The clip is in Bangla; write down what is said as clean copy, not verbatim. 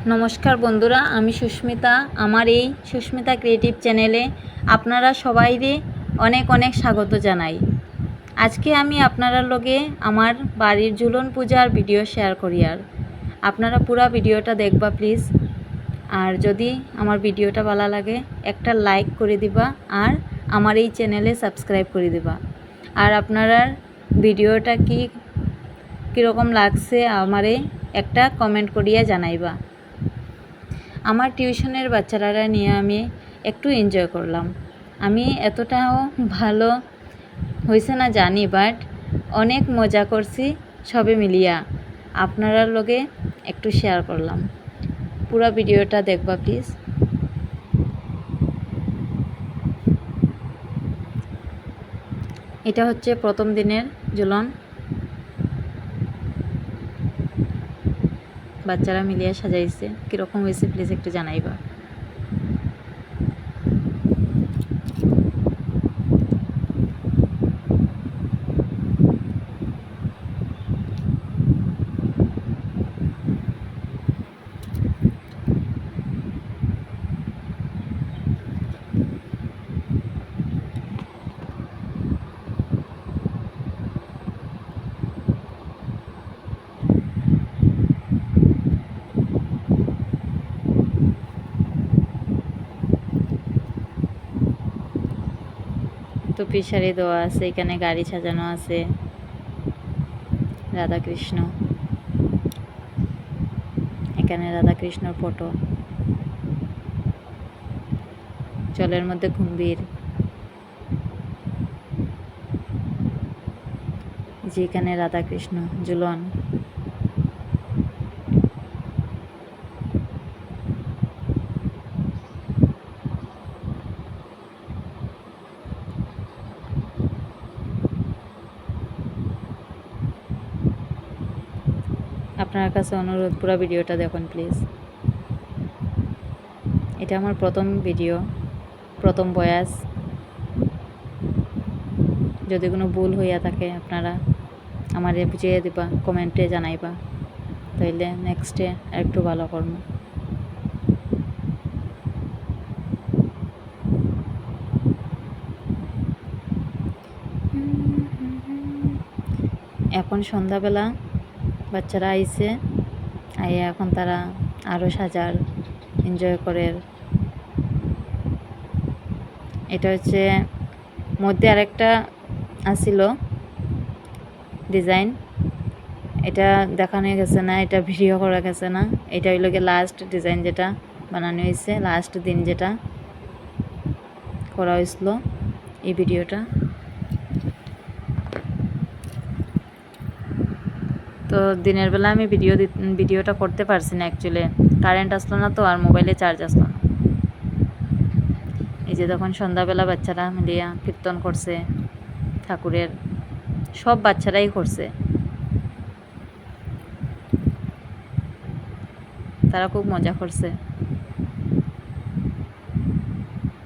নমস্কার বন্ধুরা, আমি সুস্মিতা। আমার এই সুস্মিতা ক্রিয়েটিভ চ্যানেলে আপনারা সবাইরে অনেক অনেক স্বাগত জানাই। আজকে আমি আপনারা লগে আমার বাড়ির ঝুলন পূজার ভিডিও শেয়ার করি। আর আপনারা পুরো ভিডিওটা দেখবা প্লিজ। আর যদি আমার ভিডিওটা ভালো লাগে একটা লাইক করে দিবা আর আমার এই চ্যানেলে সাবস্ক্রাইব করে দিবা। আর আপনারা ভিডিওটা কীরকম লাগছে আমারে একটা কমেন্ট করিয়া জানাইবা। আমার টিউশনের বাচ্চারা নিয়ে আমি একটু এনজয় করলাম। আমি এতটাও ভালো হয়েছে না জানি, বাট অনেক মজা করছি সবে মিলিয়া। আপনারা লগে একটু শেয়ার করলাম। পুরো ভিডিওটা দেখবা প্লিজ। এটা হচ্ছে প্রথম দিনের ঝুলন। বাচ্চারা মিলিয়া সাজাইছে, কীরকম হয়েছে প্লিজ একটু জানাইবা। তো পিসারি দেওয়া আছে, এখানে গাড়ি সাজানো আছে, রাধাকৃষ্ণ, এখানে রাধাকৃষ্ণর ফটো, জলের মধ্যে কুম্ভীর, যেখানে রাধাকৃষ্ণ ঝুলন। আপনার কাছে অনুরোধ, পুরো ভিডিওটা দেখুন প্লিজ। এটা আমার প্রথম ভিডিও, প্রথম বয়াস। যদি কোনো ভুল হইয়া থাকে আপনারা আমারে বুঝিয়ে দিবা, কমেন্টে জানাইবা, তাইলে নেক্সটে একটু ভালো করব। এখন সন্ধ্যাবেলা বাচ্চারা আইছে, আইয়া এখন তারা আরও সাজার, এনজয় করে। এটা হচ্ছে মধ্যে আরেকটা আসিল ডিজাইন, এটা দেখানো গেছে না, এটা ভিডিও করা গেছে না। এটা হইল গিয়ে লাস্ট ডিজাইন যেটা বানানো হয়েছে, লাস্ট দিন যেটা করা হয়েছিল এই ভিডিওটা। তো দিনের বেলা আমি ভিডিওটা করতে পারছি না, অ্যাকচুয়ালি কারেন্ট আসলো না তো, আর মোবাইলে চার্জ আসলো না। এই যে তখন সন্ধ্যাবেলা বাচ্চারা মিলিয়া কীর্তন করছে ঠাকুরের, সব বাচ্চারাই করছে। তারা খুব মজা করছে।